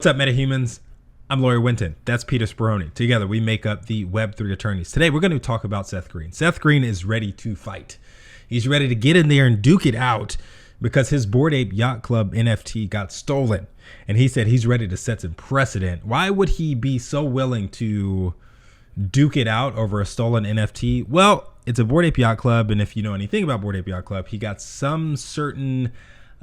What's up, metahumans? I'm lawyer Wynton. That's Peter Speroni. Together, we make up the Web3 attorneys. Today, we're going to talk about Seth Green. Seth Green is ready to fight. He's ready to get in there and duke it out because his Bored Ape Yacht Club NFT got stolen. And he said he's ready to set some precedent. Why would he be so willing to duke it out over a stolen NFT? Well, it's a Bored Ape Yacht Club. And if you know anything about Bored Ape Yacht Club, he got some certain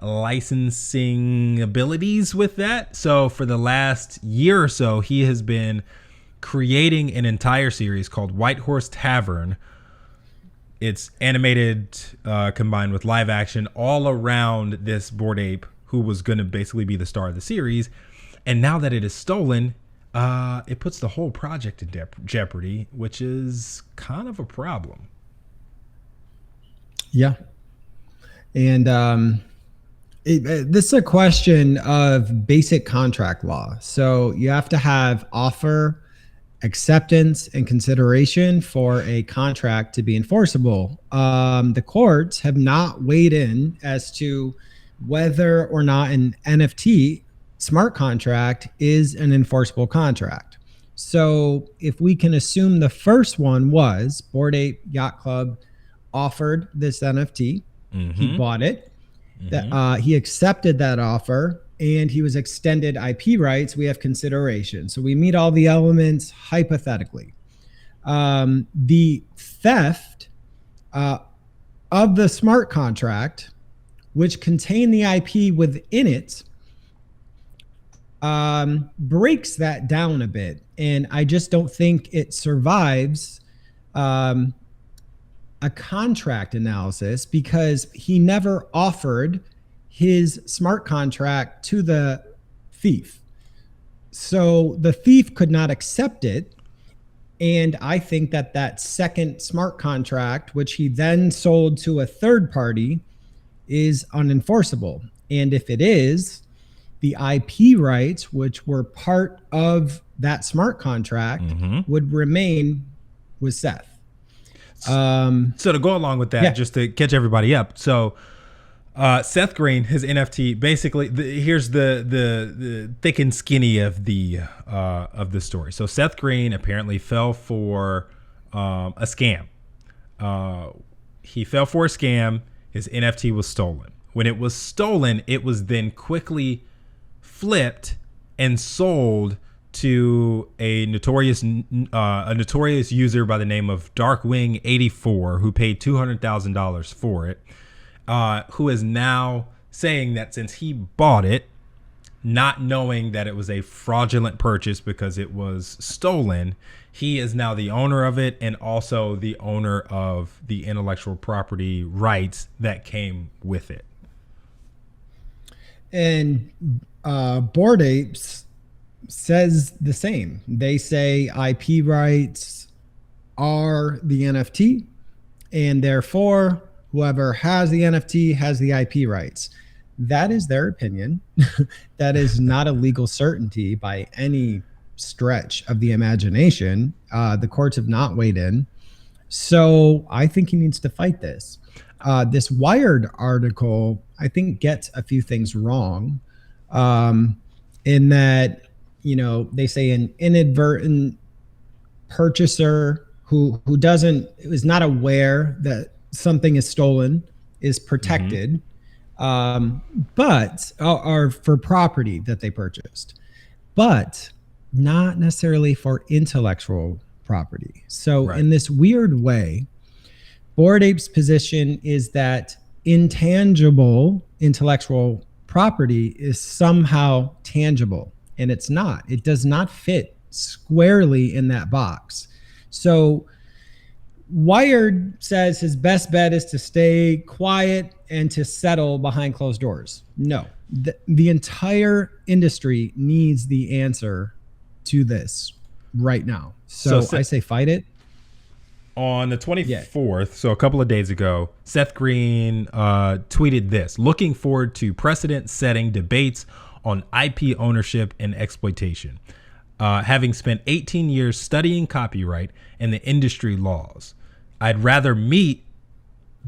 licensing abilities with that. So for the last year or so, he has been creating an entire series called White Horse Tavern. It's animated combined with live action all around this Bored Ape who was going to basically be the star of the series. And now that it is stolen, it puts the whole project in jeopardy, which is kind of a problem. Yeah. And this is a question of basic contract law. So you have to have offer, acceptance, and consideration for a contract to be enforceable. The courts have not weighed in as to whether or not an NFT smart contract is an enforceable contract. So if we can assume the first one was Bored Ape Yacht Club offered this NFT, he bought it, that he accepted that offer, and he was extended IP rights, we have consideration. So we meet all the elements hypothetically. The theft of the smart contract, which contained the IP within it, breaks that down a bit. And I just don't think it survives a contract analysis because he never offered his smart contract to the thief. So the thief could not accept it. And I think that that second smart contract, which he then sold to a third party, is unenforceable. And if it is, the IP rights, which were part of that smart contract, would remain with Seth. So to go along with that, just to catch everybody up. So Seth Green, his NFT, basically, here's the thick and skinny of the story. So Seth Green apparently fell for a scam. He fell for a scam. His NFT was stolen. When it was stolen, it was then quickly flipped and sold to a notorious user by the name of Darkwing84, who paid $200,000 for it, who is now saying that since he bought it, not knowing that it was a fraudulent purchase because it was stolen, he is now the owner of it and also the owner of the intellectual property rights that came with it. And Bored Apes says the same. They say IP rights are the NFT, and therefore whoever has the NFT has the IP rights. That is their opinion. That is not a legal certainty by any stretch of the imagination. The courts have not weighed in. So I think he needs to fight this. This Wired article, I think, gets a few things wrong in that, they say an inadvertent purchaser who is not aware that something is stolen is protected, but are for property that they purchased, but not necessarily for intellectual property. So in this weird way, Bored Ape's position is that intangible intellectual property is somehow tangible. And it's not. It does not fit squarely in that box. So Wired says his best bet is to stay quiet and to settle behind closed doors. No, the entire industry needs the answer to this right now. So I say fight it. On the 24th, so a couple of days ago, Seth Green tweeted this: looking forward to precedent-setting debates on IP ownership and exploitation. Having spent 18 years studying copyright and the industry laws, I'd rather meet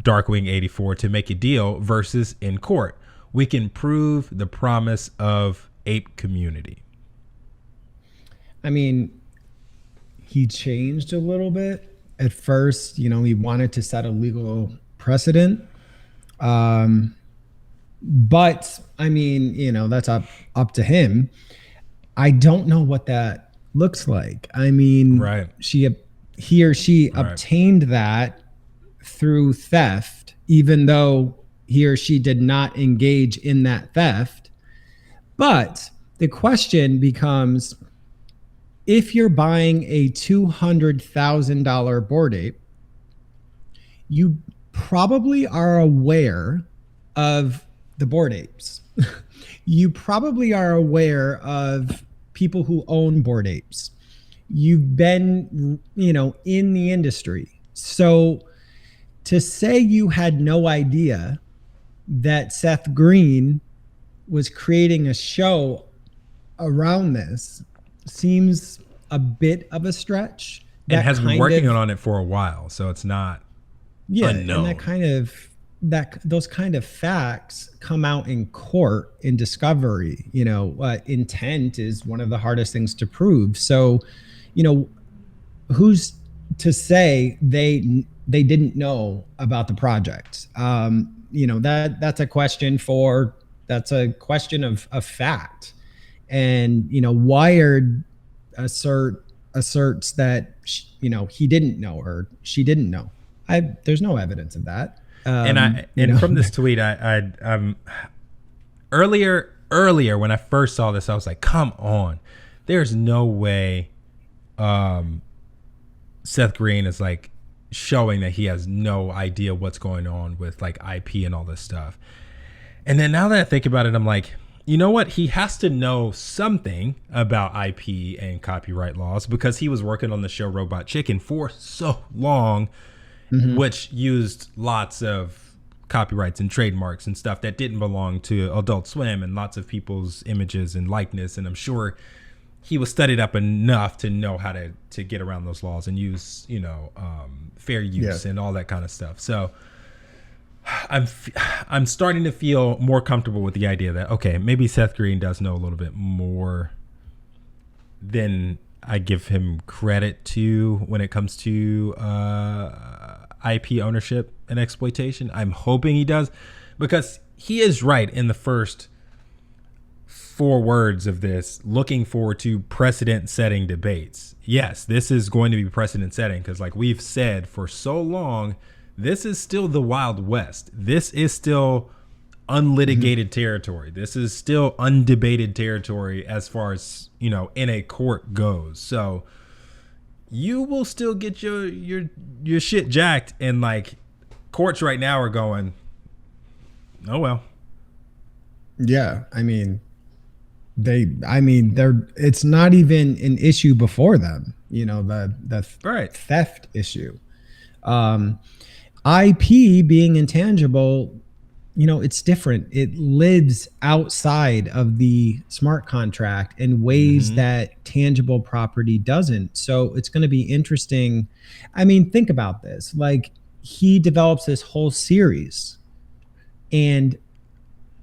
Darkwing84 to make a deal versus in court. We can prove the promise of ape community. I mean, he changed a little bit. At first, he wanted to set a legal precedent. Um, but I mean, that's up to him. I don't know what that looks like. I mean, Right. he or she Right. obtained that through theft, even though he or she did not engage in that theft. But the question becomes, if you're buying a $200,000 Bored Ape, you probably are aware of the Bored Apes. You probably are aware of people who own Bored Apes. You've been, in the industry. So to say you had no idea that Seth Green was creating a show around this seems a bit of a stretch. And That has been kind working of, on it for a while, so it's not and unknown. those kind of facts come out in court in discovery. Intent is one of the hardest things to prove. So, who's to say they didn't know about the project? That's a question of fact. And Wired asserts that he didn't know or she didn't know. There's no evidence of that. And from this tweet, earlier when I first saw this, I was like, come on, there's no way Seth Green is like showing that he has no idea what's going on with like IP and all this stuff. And then now that I think about it, I'm like, you know what? He has to know something about IP and copyright laws because he was working on the show Robot Chicken for so long, which used lots of copyrights and trademarks and stuff that didn't belong to Adult Swim and lots of people's images and likeness. And I'm sure he was studied up enough to know how to get around those laws and use, fair use and all that kind of stuff. So I'm starting to feel more comfortable with the idea that, okay, maybe Seth Green does know a little bit more than I give him credit to when it comes to IP ownership and exploitation. I'm hoping he does, because he is right in the first 4 words of this, looking forward to precedent-setting debates. Yes, this is going to be precedent-setting because, like we've said for so long, this is still the Wild West. This is still unlitigated territory. This is still undebated territory as far as, in a court goes. So you will still get your shit jacked, and like courts right now are going, oh well. Yeah, I mean, it's not even an issue before them. The Right. theft issue. IP being intangible, it's different. It lives outside of the smart contract in ways that tangible property doesn't. So it's going to be interesting. I mean, think about this. Like, he develops this whole series, and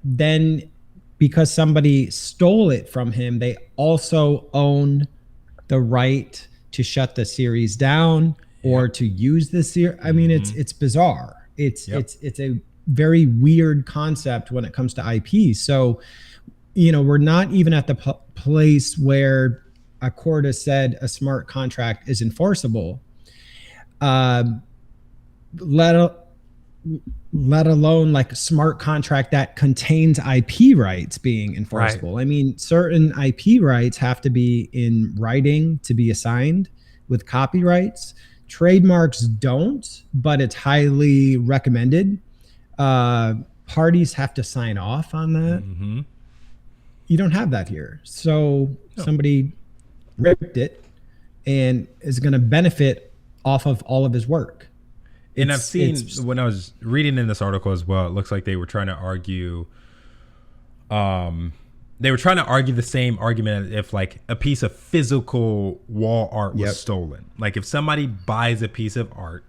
then because somebody stole it from him, they also own the right to shut the series down or to use the series. I mean, it's bizarre. It's a very weird concept when it comes to IP. So, we're not even at the place where a court has said a smart contract is enforceable. Let alone like a smart contract that contains IP rights being enforceable. Right. I mean, certain IP rights have to be in writing to be assigned with copyrights. Trademarks don't, but it's highly recommended. Parties have to sign off on that. You don't have that here. So somebody ripped it and is going to benefit off of all of his work. And I've seen, when I was reading in this article as well, it looks like they were trying to argue, the same argument if like a piece of physical wall art was stolen. Like if somebody buys a piece of art,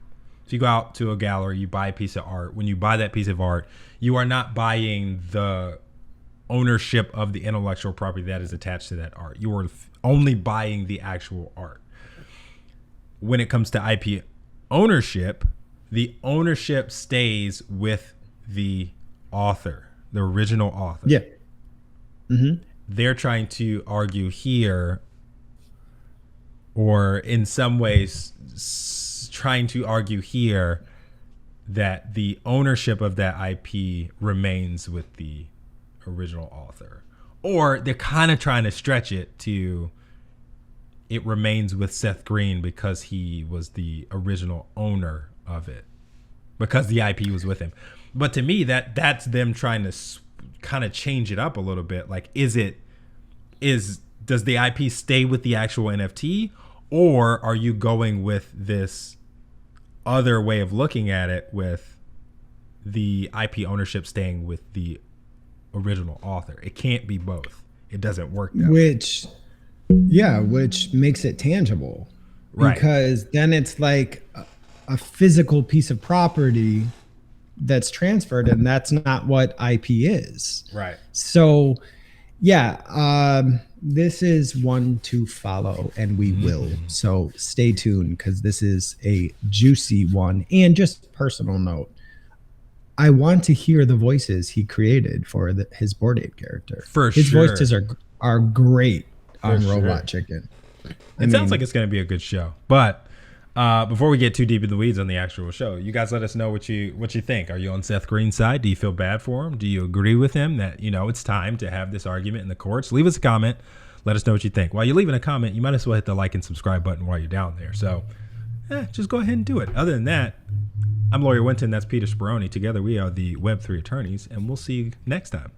so you go out to a gallery, you buy a piece of art. When you buy that piece of art, you are not buying the ownership of the intellectual property that is attached to that art. You are only buying the actual art. When it comes to IP ownership, the ownership stays with the author, the original author. Yeah. Mm-hmm. They're trying to argue here, or in some ways trying to argue here, that the ownership of that IP remains with the original author. Or they're kind of trying to stretch it to it remains with Seth Green because he was the original owner of it, because the IP was with him. But to me, that's them trying to kind of change it up a little bit. Like, does the IP stay with the actual NFT, or are you going with this other way of looking at it with the IP ownership staying with the original author? It can't be both. It doesn't work that way. Which makes it tangible. Right. Because then it's like a physical piece of property that's transferred, and that's not what IP is. Right. So, this is one to follow, and we will. So stay tuned, because this is a juicy one. And just personal note, I want to hear the voices he created for his Bored Ape character. His voices are great on Robot Chicken. It sounds like it's going to be a good show. But before we get too deep in the weeds on the actual show, you guys let us know what you think. Are you on Seth Green's side? Do you feel bad for him? Do you agree with him that, it's time to have this argument in the courts? Leave us a comment. Let us know what you think. While you're leaving a comment, you might as well hit the like and subscribe button while you're down there. So just go ahead and do it. Other than that, I'm Lawyer Wynton. That's Peter Speroni. Together we are the Web3 attorneys, and we'll see you next time.